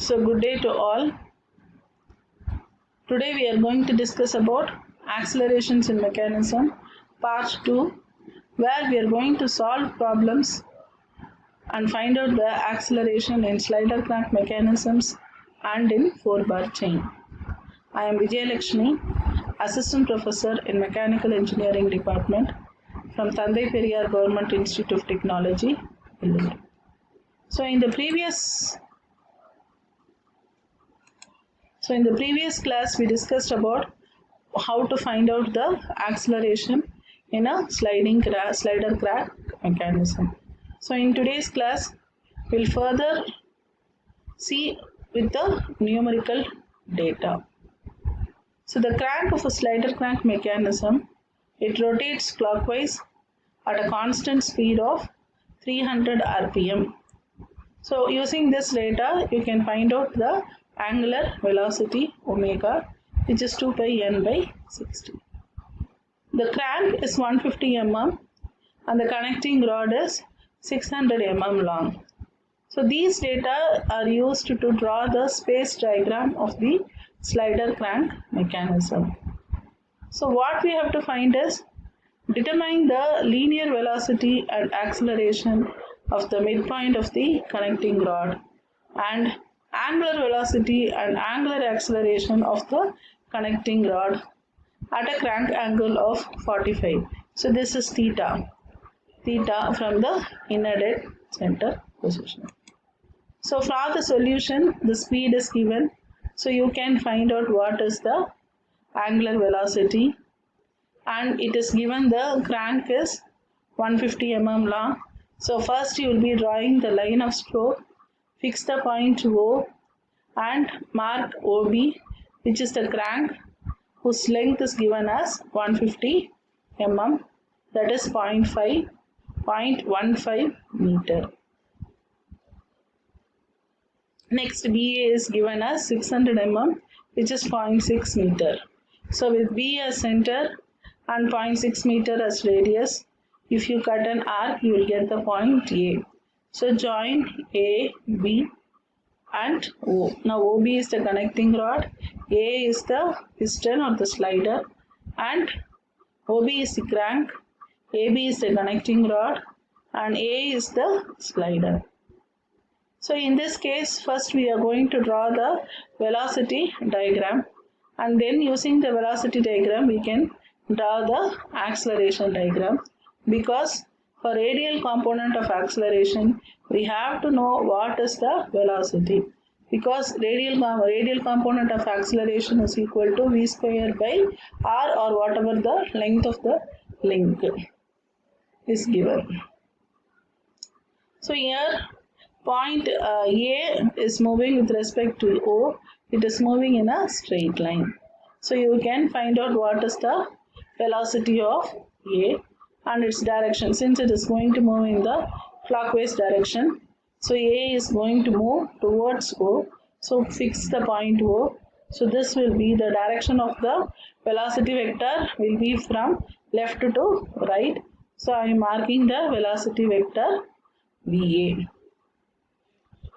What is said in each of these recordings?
So good day to all. Today we are going to discuss about accelerations in mechanism part 2, where we are going to solve problems and find out the acceleration in slider crank mechanisms and in 4-bar chain. I am Vijayalakshmi, Assistant Professor in Mechanical Engineering Department from Thandai Periyar Government Institute of Technology, Illinois. So in the previous class we discussed about how to find out the acceleration in a slider crank mechanism. So in today's class we'll further see with the numerical data. So the crank of a slider crank mechanism, it rotates clockwise at a constant speed of 300 rpm. So using this data you can find out the angular velocity omega, which is 2 pi n by 60. The crank is 150 mm and the connecting rod is 600 mm long. So these data are used to draw the space diagram of the slider crank mechanism. So what we have to find is determine the linear velocity and acceleration of the midpoint of the connecting rod and angular velocity and angular acceleration of the connecting rod at a crank angle of 45. So this is theta from the inner dead center position. So for the solution, the speed is given. So you can find out what is the angular velocity, and it is given the crank is 150 mm long. So first you will be drawing the line of stroke, fix the point O and mark OB, which is the crank whose length is given as 150 mm, that is 0.15 meter. Next BA is given as 600 mm, which is 0.6 meter. So with B as center and 0.6 meter as radius, if you cut an arc you will get the point A. So join A, B and O. Now OB is the connecting rod, A is the piston or the slider, and OB is the crank, AB is the connecting rod and A is the slider. So in this case, first we are going to draw the velocity diagram, and then using the velocity diagram we can draw the acceleration diagram, because for radial component of acceleration we have to know what is the velocity, because radial component of acceleration is equal to v square by r, or whatever the length of the link is given. So here point A is moving with respect to O, it is moving in a straight line. So you can find out what is the velocity of A and its direction, since it is going to move in the clockwise direction. So A is going to move towards O, so fix the point O. So this will be the direction of the velocity vector, will be from left to right. So I am marking the velocity vector VA.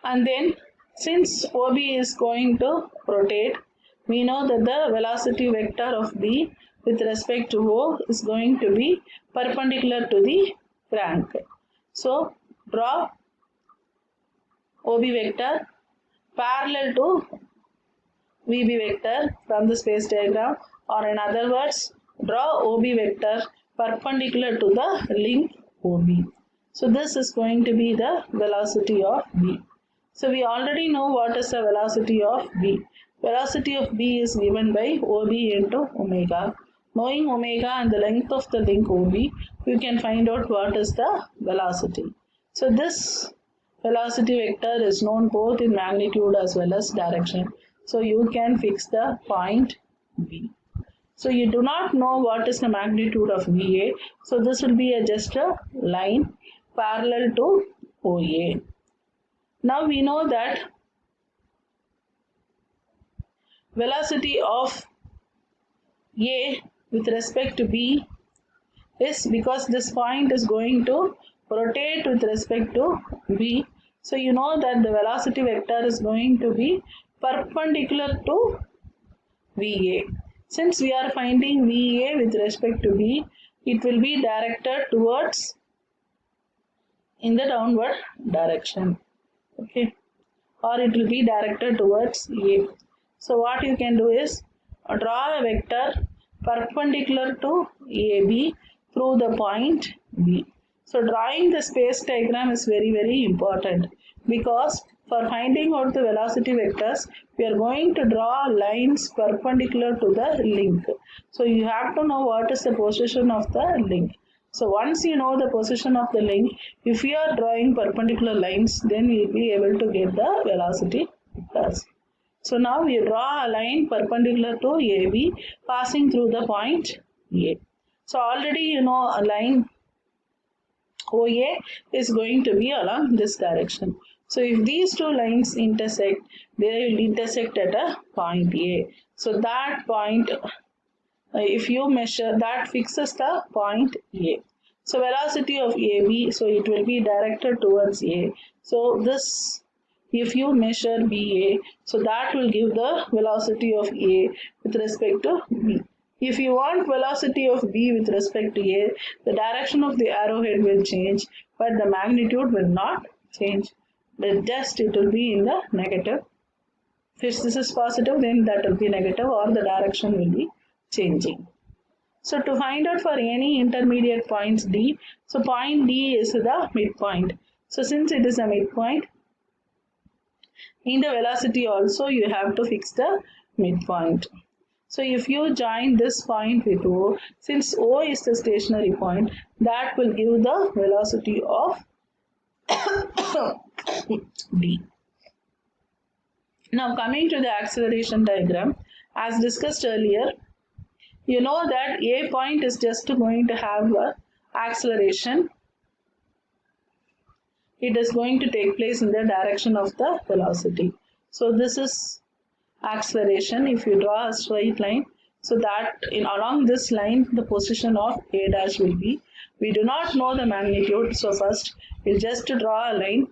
And then since OB is going to rotate, we know that the velocity vector of B with respect to O is going to be perpendicular to the crank. So draw OB vector parallel to VB vector from the space diagram, or in other words, draw OB vector perpendicular to the link OB. So this is going to be the velocity of B. So we already know what is the velocity of B. Velocity of B is given by OB into omega. Knowing omega and the length of the link OB, you can find out what is the velocity. So this velocity vector is known both in magnitude as well as direction. So you can fix the point B. So you do not know what is the magnitude of VA. So this will be just a line parallel to OA. Now we know that velocity of A with respect to B is, because this point is going to rotate with respect to B, So you know that the velocity vector is going to be perpendicular to VA. Since we are finding VA with respect to B, it will be directed towards in the downward direction. Okay, or it will be directed towards A. So what you can do is draw a vector perpendicular to AB through the point B. So drawing the space diagram is very important, because for finding out the velocity vectors, we are going to draw lines perpendicular to the link. So you have to know what is the position of the link. So once you know the position of the link, if you are drawing perpendicular lines, then you will be able to get the velocity vectors. So now we draw a line perpendicular to AB passing through the point A. So already you know a line OA is going to be along this direction. So if these two lines intersect, they will intersect at a point A. So that point, if you measure, that fixes the point A. So velocity of AB, so it will be directed towards A. So this, if you measure BA, so that will give the velocity of A with respect to B. If you want velocity of B with respect to A, the direction of the arrowhead will change, but the magnitude will not change. But just it will be in the negative. If this is positive, then that will be negative, or the direction will be changing. So to find out for any intermediate points D, so point D is the midpoint. So since it is a midpoint, in the velocity also you have to fix the midpoint. So if you join this point with O, since O is the stationary point, that will give the velocity of D. Now coming to the acceleration diagram, as discussed earlier, you know that A point is just going to have a acceleration. It is going to take place in the direction of the velocity. So this is acceleration. If you draw a straight line, so that along this line the position of A dash will be. We do not know the magnitude, so first we'll just draw a line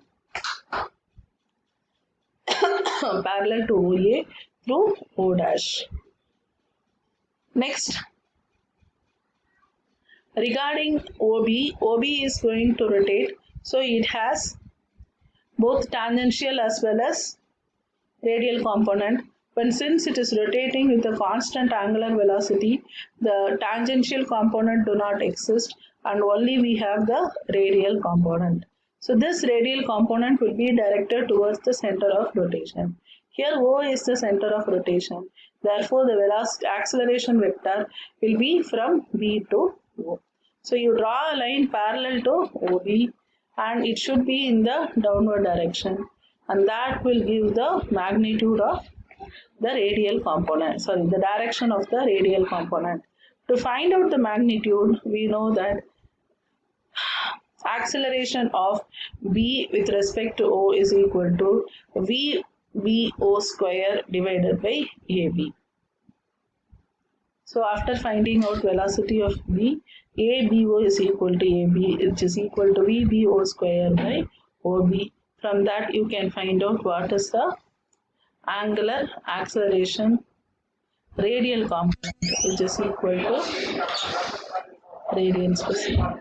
parallel to OA through O dash. Next, regarding OB is going to rotate, so it has both tangential as well as radial component. But since it is rotating with a constant angular velocity, the tangential component do not exist, and only we have the radial component. So this radial component will be directed towards the center of rotation. Here O is the center of rotation. Therefore, the velocity acceleration vector will be from B to O. So you draw a line parallel to OB, and it should be in the downward direction, and that will give the magnitude of the radial component, the direction of the radial component. To find out the magnitude, we know that acceleration of B with respect to O is equal to VBO square divided by AB. So after finding out velocity of B, ABO is equal to AB, which is equal to VBO square by OB. From that you can find out what is the angular acceleration radial component, which is equal to radians per second.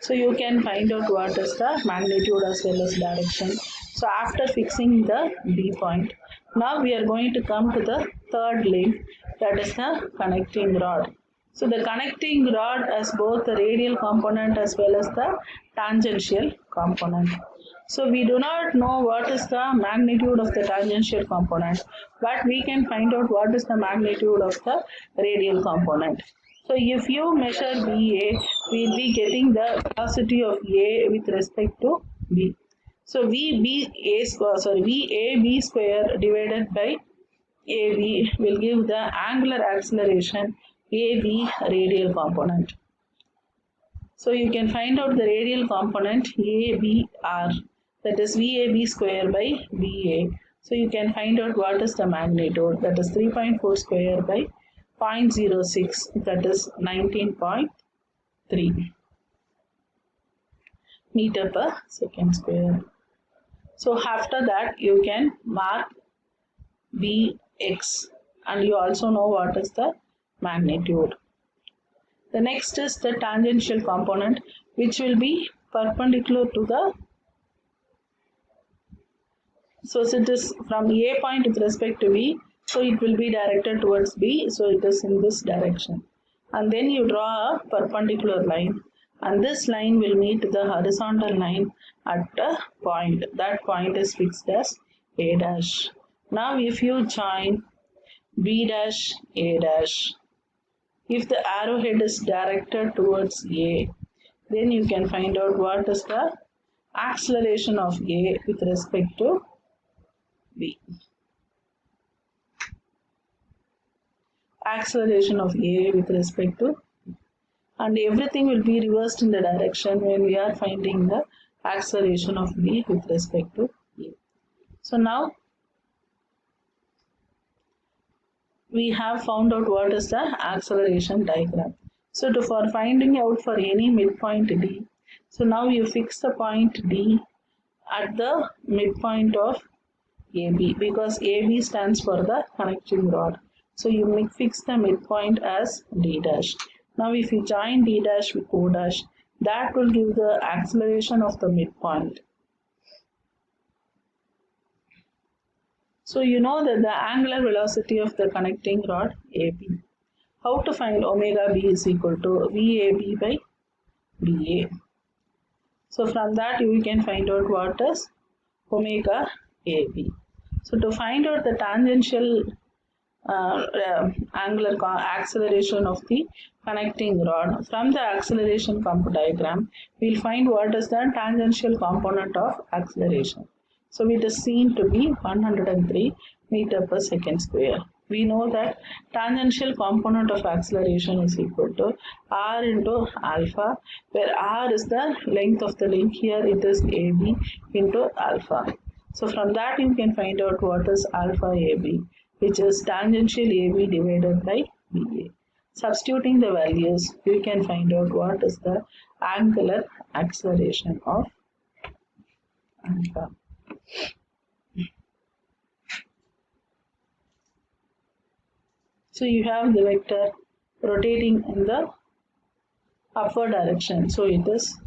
So you can find out what is the magnitude as well as direction. So after fixing the B point, now we are going to come to the third link, that is the connecting rod. So the connecting rod has both the radial component as well as the tangential component. So we do not know what is the magnitude of the tangential component, but we can find out what is the magnitude of the radial component. So if you measure BA, we will be getting the velocity of A with respect to B. So VAB square divided by AB will give the angular acceleration AB radial component. So you can find out the radial component ABR, that is VAB square by BA. So you can find out what is the magnitude, that is 3.4 square by 0.06, that is 19.3 meter per second square. So after that you can mark Bx, and you also know what is the magnitude. The next is the tangential component, which will be perpendicular to the, so it is from A point with respect to B, so it will be directed towards B, so it is in this direction. And then you draw a perpendicular line, and this line will meet the horizontal line at a point. That point is fixed as A dash. Now if you join B dash, A dash, if the arrowhead is directed towards A, then you can find out what is the acceleration of A with respect to B. Acceleration of A with respect to, and everything will be reversed in the direction when we are finding the acceleration of B with respect to A. So now we have found out what is the acceleration diagram. So for finding out for any midpoint D, so now you fix the point D at the midpoint of AB, because AB stands for the connecting rod. So you fix the midpoint as D dash. Now if you join D dash with O dash, that will give the acceleration of the midpoint. So you know that the angular velocity of the connecting rod AB. How to find omega B is equal to VAB by BA. So from that you can find out what is omega AB. So to find out the tangential angular acceleration of the connecting rod, from the acceleration diagram, we will find what is the tangential component of acceleration. So it is seen to be 103 meter per second square. We know that tangential component of acceleration is equal to r into alpha, where r is the length of the link. Here it is AB into alpha. So from that you can find out what is alpha AB, which is tangential AB divided by BA. Substituting the values, you can find out what is the angular acceleration of alpha. So you have the vector rotating in the upward direction. So it is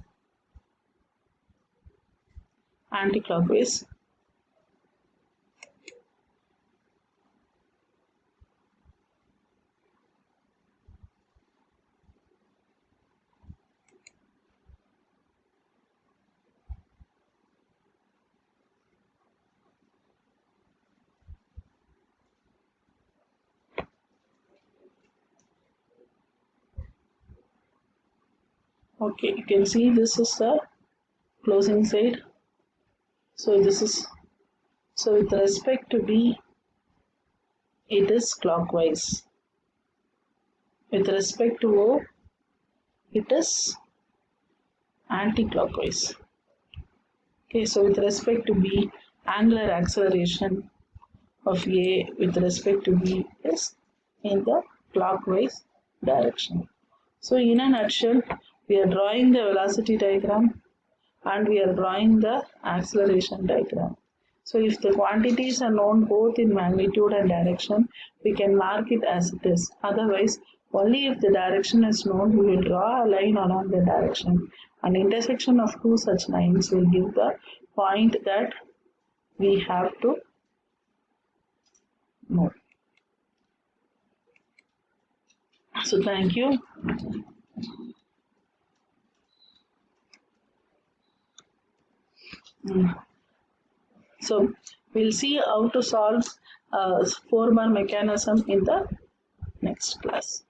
anti-clockwise. Okay, you can see this is the closing side. So this is, so with respect to B, it is clockwise. With respect to O, it is anti-clockwise. Okay, so with respect to B, angular acceleration of A with respect to B is in the clockwise direction. So in a nutshell, we are drawing the velocity diagram and we are drawing the acceleration diagram. So if the quantities are known both in magnitude and direction, we can mark it as it is. Otherwise, only if the direction is known, we will draw a line along the direction. An intersection of two such lines will give the point that we have to know. So thank you. So we'll see how to solve 4-bar mechanism in the next class.